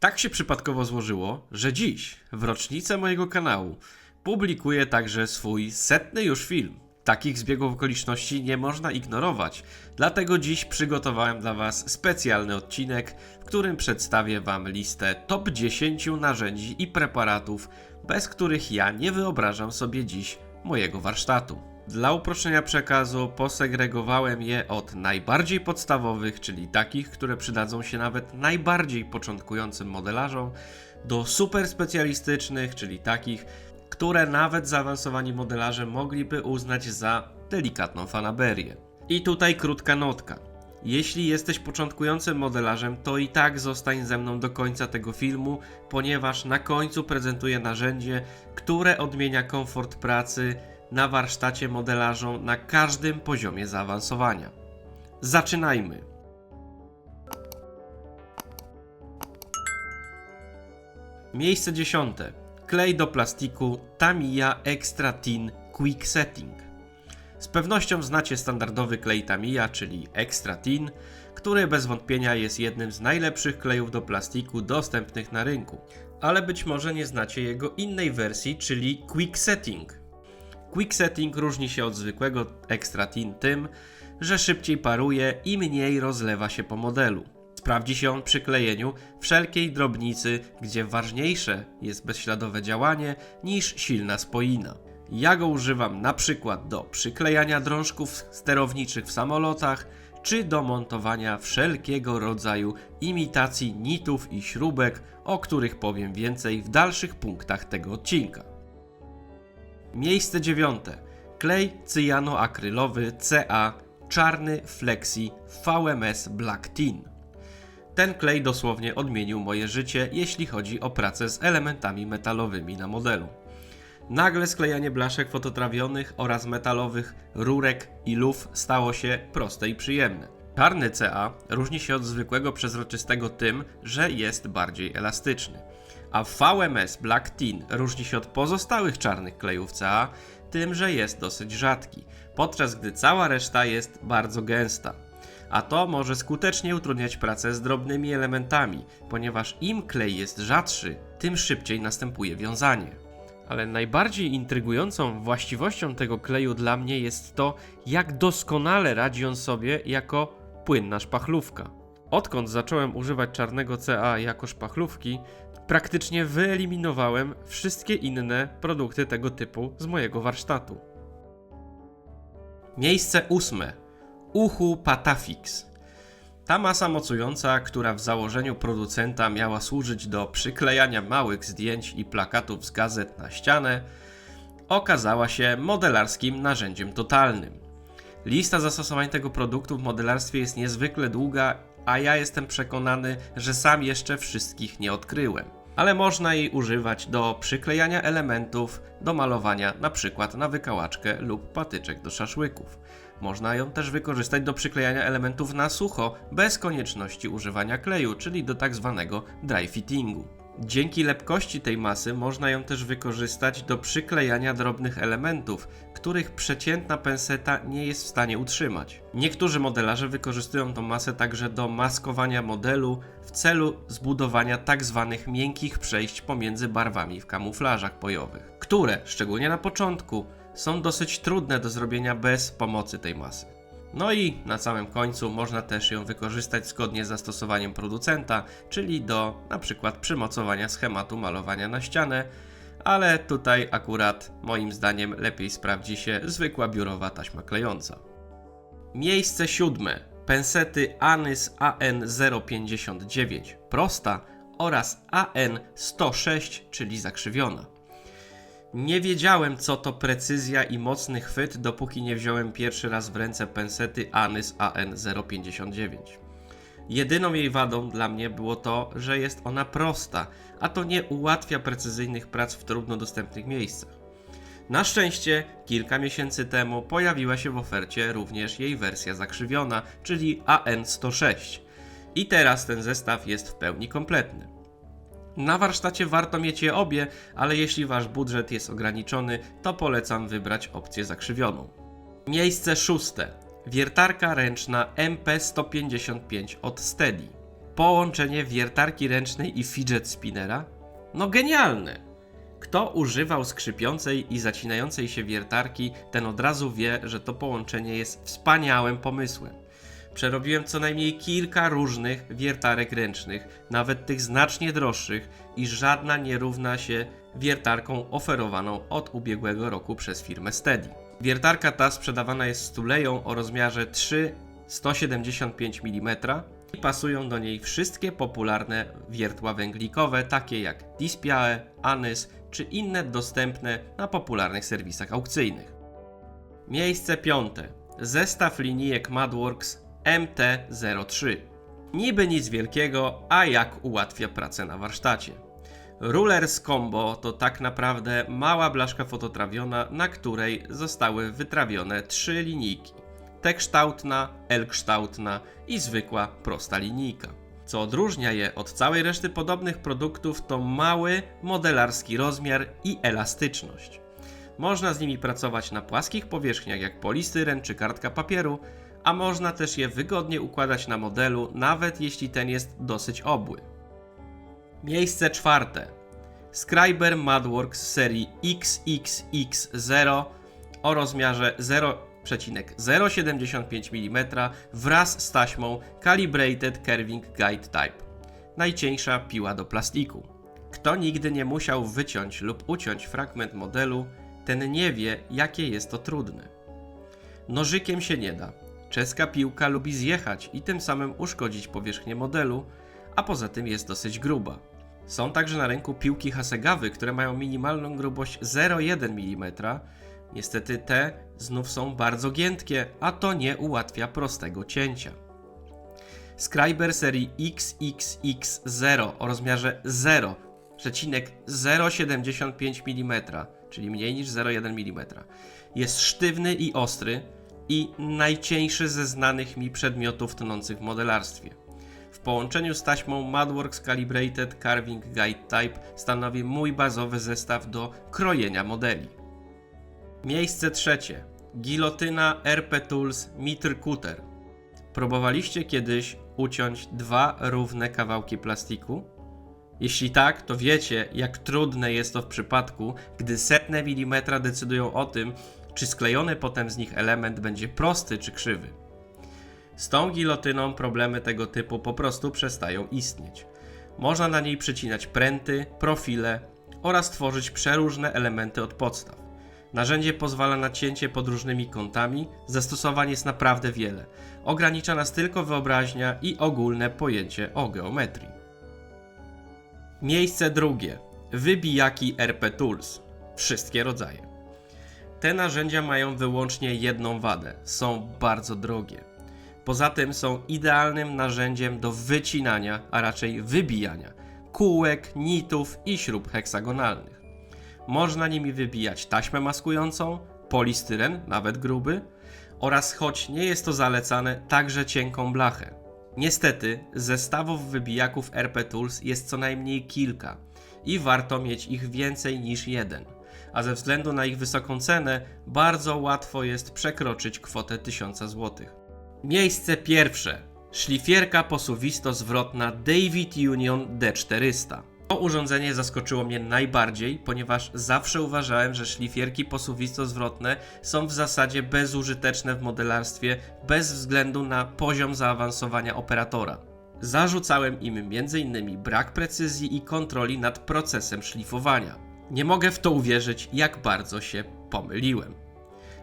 Tak się przypadkowo złożyło, że dziś, w rocznicę mojego kanału, publikuję także swój 100. już film. Takich zbiegów okoliczności nie można ignorować, dlatego dziś przygotowałem dla Was specjalny odcinek, w którym przedstawię Wam listę top 10 narzędzi i preparatów, bez których ja nie wyobrażam sobie dziś mojego warsztatu. Dla uproszczenia przekazu posegregowałem je od najbardziej podstawowych, czyli takich, które przydadzą się nawet najbardziej początkującym modelarzom, do super specjalistycznych, czyli takich, które nawet zaawansowani modelarze mogliby uznać za delikatną fanaberię. I tutaj krótka notka. Jeśli jesteś początkującym modelarzem, to i tak zostań ze mną do końca tego filmu, ponieważ na końcu prezentuję narzędzie, które odmienia komfort pracy na warsztacie modelarzom na każdym poziomie zaawansowania. Zaczynajmy! Miejsce 10. Klej do plastiku Tamiya Extra Thin Quick Setting. Z pewnością znacie standardowy klej Tamiya, czyli Extra Thin, który bez wątpienia jest jednym z najlepszych klejów do plastiku dostępnych na rynku. Ale być może nie znacie jego innej wersji, czyli Quick Setting. Quick Setting różni się od zwykłego Extra Thin tym, że szybciej paruje i mniej rozlewa się po modelu. Sprawdzi się on przy klejeniu wszelkiej drobnicy, gdzie ważniejsze jest bezśladowe działanie niż silna spoina. Ja go używam na przykład do przyklejania drążków sterowniczych w samolotach, czy do montowania wszelkiego rodzaju imitacji nitów i śrubek, o których powiem więcej w dalszych punktach tego odcinka. Miejsce 9. Klej cyjanoakrylowy CA Czarny Flexi VMS Black Tin. Ten klej dosłownie odmienił moje życie, jeśli chodzi o pracę z elementami metalowymi na modelu. Nagle sklejanie blaszek fototrawionych oraz metalowych rurek i luf stało się proste i przyjemne. Czarny CA różni się od zwykłego przezroczystego tym, że jest bardziej elastyczny. A VMS Black Tin różni się od pozostałych czarnych klejów CA tym, że jest dosyć rzadki, podczas gdy cała reszta jest bardzo gęsta. A to może skutecznie utrudniać pracę z drobnymi elementami, ponieważ im klej jest rzadszy, tym szybciej następuje wiązanie. Ale najbardziej intrygującą właściwością tego kleju dla mnie jest to, jak doskonale radzi on sobie jako płynna szpachlówka. Odkąd zacząłem używać czarnego CA jako szpachlówki, praktycznie wyeliminowałem wszystkie inne produkty tego typu z mojego warsztatu. Miejsce 8. Uhu Patafix. Ta masa mocująca, która w założeniu producenta miała służyć do przyklejania małych zdjęć i plakatów z gazet na ścianę, okazała się modelarskim narzędziem totalnym. Lista zastosowań tego produktu w modelarstwie jest niezwykle długa, a ja jestem przekonany, że sam jeszcze wszystkich nie odkryłem. Ale można jej używać do przyklejania elementów, do malowania np. na wykałaczkę lub patyczek do szaszłyków. Można ją też wykorzystać do przyklejania elementów na sucho, bez konieczności używania kleju, czyli do tak zwanego dry fittingu. Dzięki lepkości tej masy można ją też wykorzystać do przyklejania drobnych elementów, których przeciętna penseta nie jest w stanie utrzymać. Niektórzy modelarze wykorzystują tą masę także do maskowania modelu w celu zbudowania tak zwanych miękkich przejść pomiędzy barwami w kamuflażach bojowych, które, szczególnie na początku, są dosyć trudne do zrobienia bez pomocy tej masy. No i na samym końcu można też ją wykorzystać zgodnie z zastosowaniem producenta, czyli do np. przymocowania schematu malowania na ścianę, ale tutaj akurat moim zdaniem lepiej sprawdzi się zwykła biurowa taśma klejąca. Miejsce 7. Pensety Anys AN059 prosta oraz AN106, czyli zakrzywiona. Nie wiedziałem, co to precyzja i mocny chwyt, dopóki nie wziąłem pierwszy raz w ręce pensety Anys AN059. Jedyną jej wadą dla mnie było to, że jest ona prosta, a to nie ułatwia precyzyjnych prac w trudno dostępnych miejscach. Na szczęście kilka miesięcy temu pojawiła się w ofercie również jej wersja zakrzywiona, czyli AN106. I teraz ten zestaw jest w pełni kompletny. Na warsztacie warto mieć je obie, ale jeśli wasz budżet jest ograniczony, to polecam wybrać opcję zakrzywioną. Miejsce 6. Wiertarka ręczna MP155 od Steady. Połączenie wiertarki ręcznej i fidget spinnera? No genialne! Kto używał skrzypiącej i zacinającej się wiertarki, ten od razu wie, że to połączenie jest wspaniałym pomysłem. Przerobiłem co najmniej kilka różnych wiertarek ręcznych, nawet tych znacznie droższych, i żadna nie równa się wiertarką oferowaną od ubiegłego roku przez firmę Steady. Wiertarka ta sprzedawana jest stuleją o rozmiarze 3,175 mm i pasują do niej wszystkie popularne wiertła węglikowe, takie jak Dispiae, Anys czy inne dostępne na popularnych serwisach aukcyjnych. Miejsce 5. Zestaw linijek Madworks MT-03. Niby nic wielkiego, a jak ułatwia pracę na warsztacie. Rulers Combo to tak naprawdę mała blaszka fototrawiona, na której zostały wytrawione 3 linijki. T-kształtna, L-kształtna i zwykła prosta linijka. Co odróżnia je od całej reszty podobnych produktów, to mały modelarski rozmiar i elastyczność. Można z nimi pracować na płaskich powierzchniach jak polistyren czy kartka papieru, a można też je wygodnie układać na modelu, nawet jeśli ten jest dosyć obły. Miejsce 4. Scriber Madworks serii XXX0 o rozmiarze 0,075 mm wraz z taśmą Calibrated Curving Guide Type. Najcieńsza piła do plastiku. Kto nigdy nie musiał wyciąć lub uciąć fragment modelu, ten nie wie, jakie jest to trudne. Nożykiem się nie da. Czeska piłka lubi zjechać i tym samym uszkodzić powierzchnię modelu, a poza tym jest dosyć gruba. Są także na rynku piłki Hasegawy, które mają minimalną grubość 0,1 mm. Niestety te znów są bardzo giętkie, a to nie ułatwia prostego cięcia. Scriber serii XXX0 o rozmiarze 0,075 mm, czyli mniej niż 0,1 mm. Jest sztywny i ostry i najcieńszy ze znanych mi przedmiotów tonących w modelarstwie. W połączeniu z taśmą Madworks Calibrated Curving Guide Type stanowi mój bazowy zestaw do krojenia modeli. Miejsce 3. Gilotyna RP Tools Mitr Cutter. Próbowaliście kiedyś uciąć 2 równe kawałki plastiku? Jeśli tak, to wiecie, jak trudne jest to w przypadku, gdy setne milimetra decydują o tym, czy sklejony potem z nich element będzie prosty czy krzywy. Z tą gilotyną problemy tego typu po prostu przestają istnieć. Można na niej przycinać pręty, profile oraz tworzyć przeróżne elementy od podstaw. Narzędzie pozwala na cięcie pod różnymi kątami, zastosowań jest naprawdę wiele. Ogranicza nas tylko wyobraźnia i ogólne pojęcie o geometrii. Miejsce 2. Wybijaki RP Tools. Wszystkie rodzaje. Te narzędzia mają wyłącznie jedną wadę. Są bardzo drogie. Poza tym są idealnym narzędziem do wycinania, a raczej wybijania kółek, nitów i śrub heksagonalnych. Można nimi wybijać taśmę maskującą, polistyren, nawet gruby, oraz, choć nie jest to zalecane, także cienką blachę. Niestety, zestawów wybijaków RP Tools jest co najmniej kilka i warto mieć ich więcej niż jeden, a ze względu na ich wysoką cenę bardzo łatwo jest przekroczyć kwotę 1000 zł. Miejsce 1. Szlifierka posuwisto-zwrotna David Union D400. To urządzenie zaskoczyło mnie najbardziej, ponieważ zawsze uważałem, że szlifierki posuwisto-zwrotne są w zasadzie bezużyteczne w modelarstwie bez względu na poziom zaawansowania operatora. Zarzucałem im m.in. brak precyzji i kontroli nad procesem szlifowania. Nie mogę w to uwierzyć, jak bardzo się pomyliłem.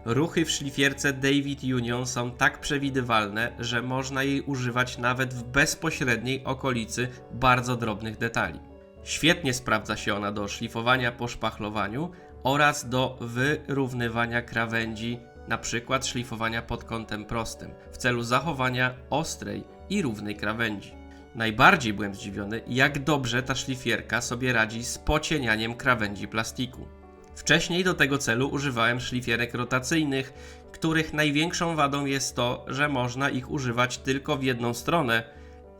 Ruchy w szlifierce David Union są tak przewidywalne, że można jej używać nawet w bezpośredniej okolicy bardzo drobnych detali. Świetnie sprawdza się ona do szlifowania po szpachlowaniu oraz do wyrównywania krawędzi, np. szlifowania pod kątem prostym, w celu zachowania ostrej i równej krawędzi. Najbardziej byłem zdziwiony, jak dobrze ta szlifierka sobie radzi z pocienianiem krawędzi plastiku. Wcześniej do tego celu używałem szlifierek rotacyjnych, których największą wadą jest to, że można ich używać tylko w jedną stronę,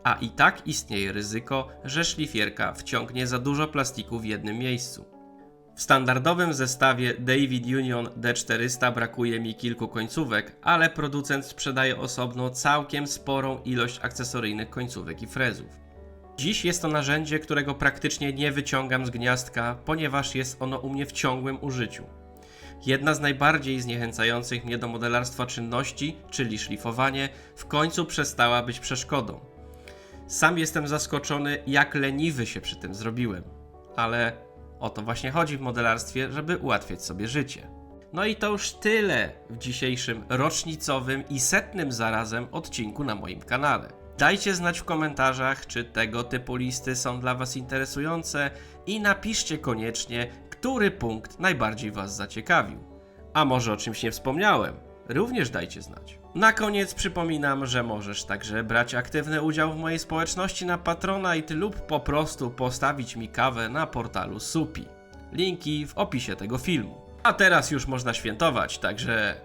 a i tak istnieje ryzyko, że szlifierka wciągnie za dużo plastiku w jednym miejscu. W standardowym zestawie David Union D400 brakuje mi kilku końcówek, ale producent sprzedaje osobno całkiem sporą ilość akcesoryjnych końcówek i frezów. Dziś jest to narzędzie, którego praktycznie nie wyciągam z gniazdka, ponieważ jest ono u mnie w ciągłym użyciu. Jedna z najbardziej zniechęcających mnie do modelarstwa czynności, czyli szlifowanie, w końcu przestała być przeszkodą. Sam jestem zaskoczony, jak leniwy się przy tym zrobiłem. Ale o to właśnie chodzi w modelarstwie, żeby ułatwiać sobie życie. No i to już tyle w dzisiejszym rocznicowym i 100. zarazem odcinku na moim kanale. Dajcie znać w komentarzach, czy tego typu listy są dla Was interesujące i napiszcie koniecznie, który punkt najbardziej Was zaciekawił. A może o czymś nie wspomniałem? Również dajcie znać. Na koniec przypominam, że możesz także brać aktywny udział w mojej społeczności na Patronite lub po prostu postawić mi kawę na portalu Supi. Linki w opisie tego filmu. A teraz już można świętować, także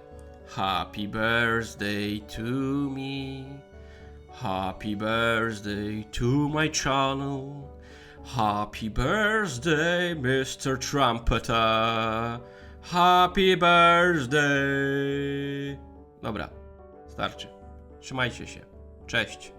Happy birthday to me. Happy birthday to my channel. Happy birthday, Mr. Trumpeter. Happy birthday. Dobra, starczy. Trzymajcie się. Cześć.